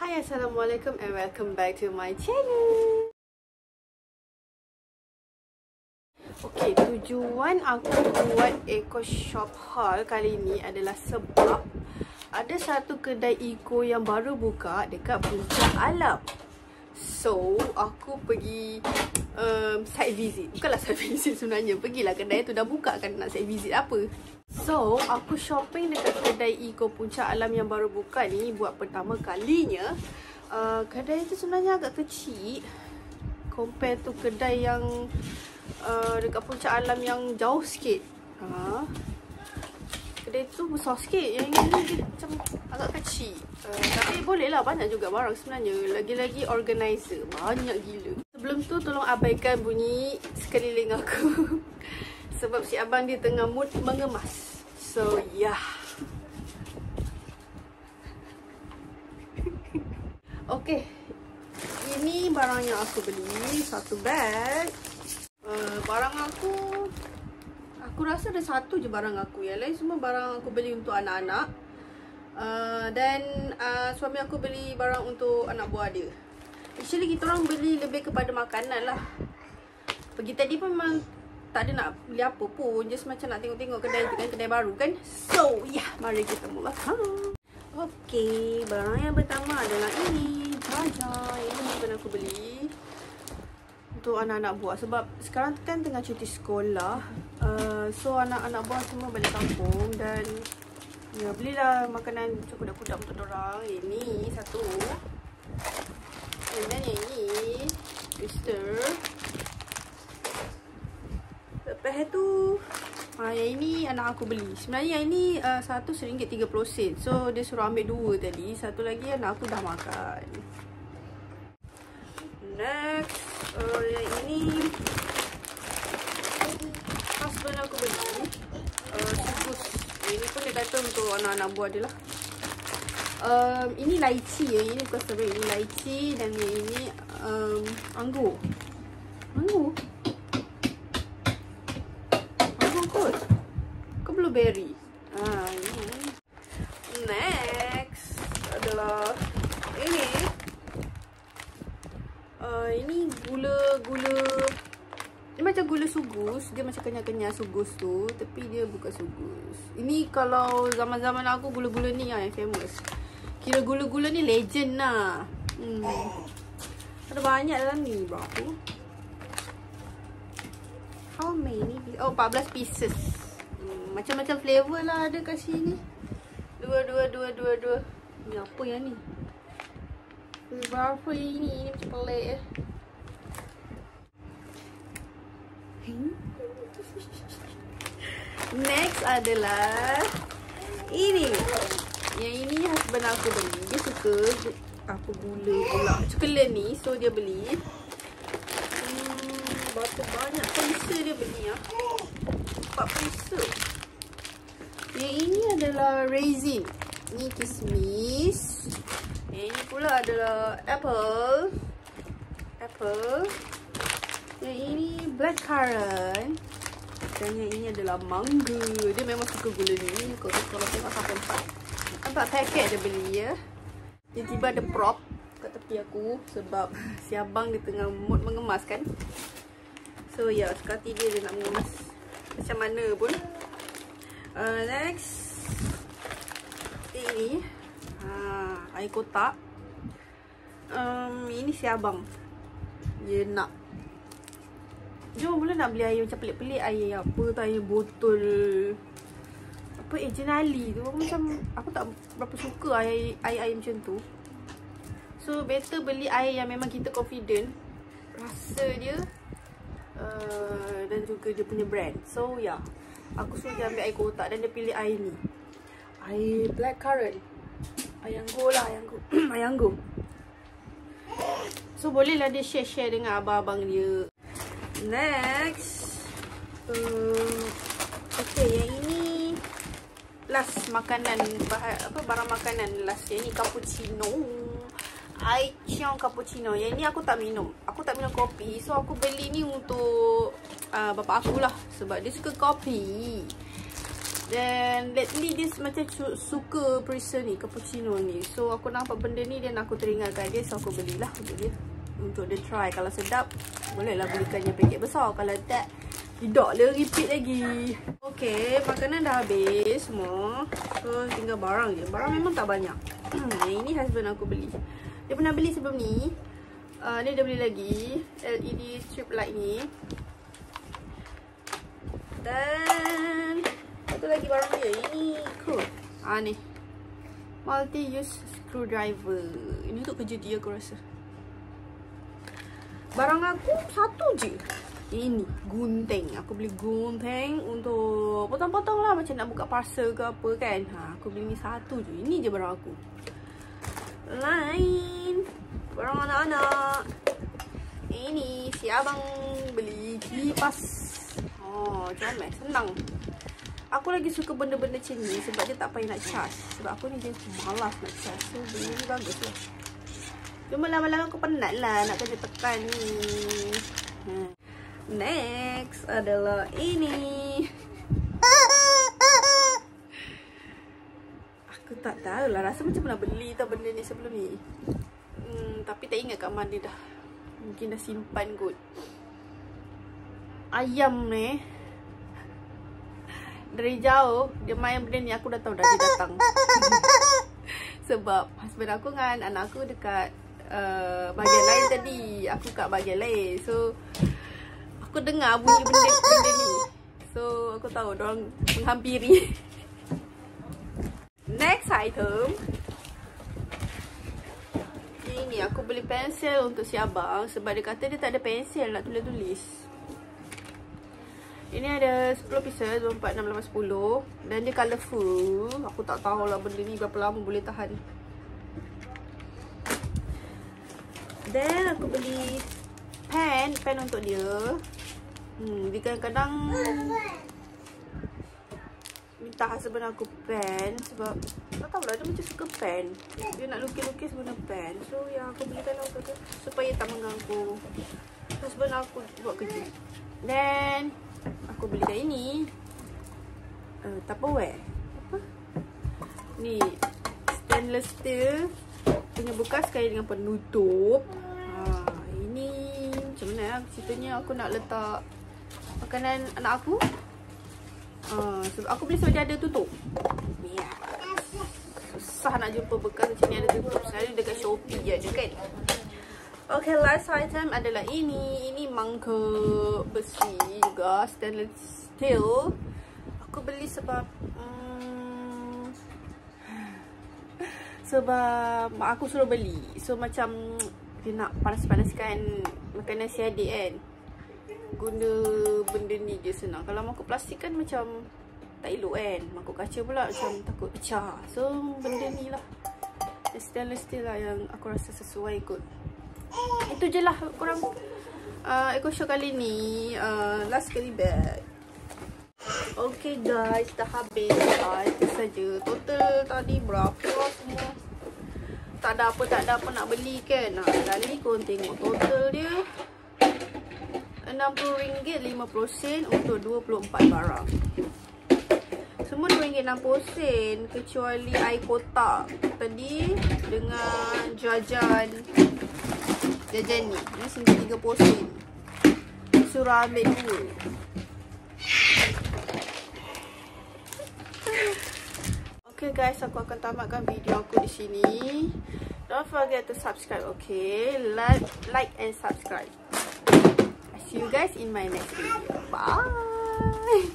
Hai, Assalamualaikum and welcome back to my channel. Okay, tujuan aku buat eco shop haul kali ni adalah sebab ada satu kedai eco yang baru buka dekat Puncak Alam. So, aku pergi site visit. Bukanlah site visit sebenarnya. Pergilah kedai tu, dah buka kan, nak site visit apa. So, aku shopping dekat kedai eco Puncak Alam yang baru buka ni buat pertama kalinya. Kedai tu sebenarnya agak kecil compare tu kedai yang dekat Puncak Alam yang jauh sikit. Kedai tu besar sikit, yang ini dia macam agak kecil. Tapi boleh lah, banyak juga barang sebenarnya. Lagi-lagi organizer, banyak gila. Sebelum tu tolong abaikan bunyi sekeliling aku sebab si abang dia tengah mood mengemas. So yeah. Okay, ini barang yang aku beli. Satu bag. Barang aku rasa ada satu je barang aku. Yang lain semua barang aku beli untuk anak-anak. Dan suami aku beli barang untuk anak buah dia. Actually kita orang beli lebih kepada makanan lah. Pergi tadi pun memang tak ada nak beli apa pun. Just macam nak tengok-tengok kedai tu kan, kedai baru kan. So yeah, mari kita mula. Okay, barang yang pertama adalah ini. Jajan. Ini bukan aku beli untuk anak-anak buah. Sebab sekarang kan tengah cuti sekolah. So anak-anak buah semua balik kampung. Dan ya, belilah makanan macam kuda-kuda untuk dorang. Ini satu. Dan yang ini twister. Lepas tu yang ini anak aku beli. Sebenarnya yang ini satu RM1.30. So dia suruh ambil dua tadi. Satu lagi anak aku dah makan. Next, yang ini husband aku beli sugus. Ini pun dia kata untuk anak-anak buah dia lah. Ini lychee ya. Ini bukan strawberry, ini lychee. Dan yang ini anggur. Anggur kot. Ke blueberry. Ini. Next adalah ini. Ini gula. Ini macam gula sugus. Dia macam kenyal-kenyal sugus tu. Tapi dia bukan sugus. Ini kalau zaman-zaman aku gula-gula ni yang famous. Kira gula-gula ni legend lah. Ada banyak dalam ni. Berapa? How many? Oh, 14 pieces. Macam-macam flavor lah ada kat sini. Dua. Ni apa yang ni? Berapa ini? Ini macam pelik. Next adalah ini. Yang ini husband aku beli. Dia suka apa gula pula. Coklat ni. So dia beli. Berapa banyak pieces dia beli ya? 4 pieces. Yang ini adalah raisin. Ini kismis. Yang ini pula adalah apple. Yang ini blackcurrant. Dan yang ini adalah mangga. Dia memang suka gula ni. Kalau tengok sampai 4 paket dia beli ya. Tiba-tiba ada prop kat tepi aku. Sebab si abang dia tengah mood mengemas kan. So ya, sekali dia nak mengemas macam mana pun. Next, ini air kotak. Ini si abang dia nak. Jom mula nak beli air macam pelik-pelik. Air apa tu, air botol apa, Jenali tu. Aku tak berapa suka air macam tu. So better beli air yang memang kita confident rasa dia. Dan juga dia punya brand. So ya, aku suruh dia ambil air kotak dan dia pilih air ni. Air blackcurrant. Air anggur lah, air anggur. So bolehlah dia share dengan abang-abang dia. Next, okay, yang ini last makanan, barang makanan last. Yang ni cappuccino. Aichong cappuccino. Yang ni aku tak minum. Aku tak minum kopi. So aku beli ni untuk bapak aku lah. Sebab dia suka kopi. Dan lately dia macam suka perisa ni, cappuccino ni. So aku nampak benda ni dan aku teringatkan dia, so aku belilah untuk dia. Untuk dia try. Kalau sedap, bolehlah belikannya paket besar. Kalau tidak lah, repeat lagi. Okay, makanan dah habis semua. So tinggal barang je. Barang memang tak banyak. Yang ini husband aku beli. Dia pernah beli sebelum ni. Ni dia beli lagi LED strip light ni. Dan satu lagi barang dia. Ini cool. Ni multi-use screwdriver. Ini untuk kerja dia aku rasa. Barang aku satu je. Ini gunting. Aku beli gunting untuk potong-potong lah, macam nak buka parcel ke apa kan. Aku beli ni satu je. Ini je barang aku. Lain barang anak-anak. Ini si abang beli kipas. Comel, senang. Aku lagi suka benda-benda macam ni sebab dia tak payah nak charge. Sebab aku ni dia malas nak charge. So benda ni bagus lah. Cuma lama-lama aku penat lah nak kerja tekan ni. Next adalah ini. Aku tak tahu lah, rasa macam pernah beli tau benda ni sebelum ni. Tapi tak ingat kat mana dah. Mungkin dah simpan kot. Ayam ni, dari jauh dia main benda ni, aku dah tahu dah dia datang. Sebab husband aku dengan anak aku dekat bahagian lain tadi. Aku kat bahagian lain. So aku dengar bunyi benda ni. So aku tahu diorang menghampiri. Next item. Ini aku beli pensel untuk si abang sebab dia kata dia tak ada pensel nak tulis-tulis. Ini ada 10 pieces, 24, 6, 8, 10. Dan dia colourful. Aku tak tahulah benda ni berapa lama boleh tahan. Dan aku beli pen untuk dia. Dia kadang-kadang minta husband aku pen sebab tak tahulah dia macam suka pen. Dia nak lukis-lukis guna pen. So yang aku belikan lah untuk dia supaya tak mengganggu husband aku buat kerja. Dan aku belikan ini Tupperware. Apa? Ni stainless steel punya bekas kain dengan penutup. Ini macam mana ceritanya, aku nak letak makanan anak aku. Sebab aku beli sebab dia ada tutup. Susah nak jumpa bekas macam ni ada tutup. Selalu dekat Shopee je ada kan. Okay, last item adalah ini. Ini mangkuk besi juga, stainless steel. Aku beli sebab mak aku suruh beli. So macam dia nak panas-panaskan makanan si adik kan. Guna benda ni je senang. Kalau mangkuk plastik kan macam tak elok kan. Mangkuk kaca pula macam takut pecah. So benda ni lah, stainless steel lah yang aku rasa sesuai kot. Itu je lah korang Eco Show kali ni. Last kali bag. Okay guys, dah habis. Itu saja. Total tadi berapa semua. Tak ada apa nak beli kan. Kali korang tengok total dia RM60.50 untuk 24 barang. Semua RM2.60 kecuali air kotak tadi dengan jajan ni. Ini sini 30 sen. Suruh ambil dulu. Okay guys, aku akan tamatkan video aku di sini. Don't forget to subscribe, okay? Like and subscribe. I see you guys in my next video. Bye.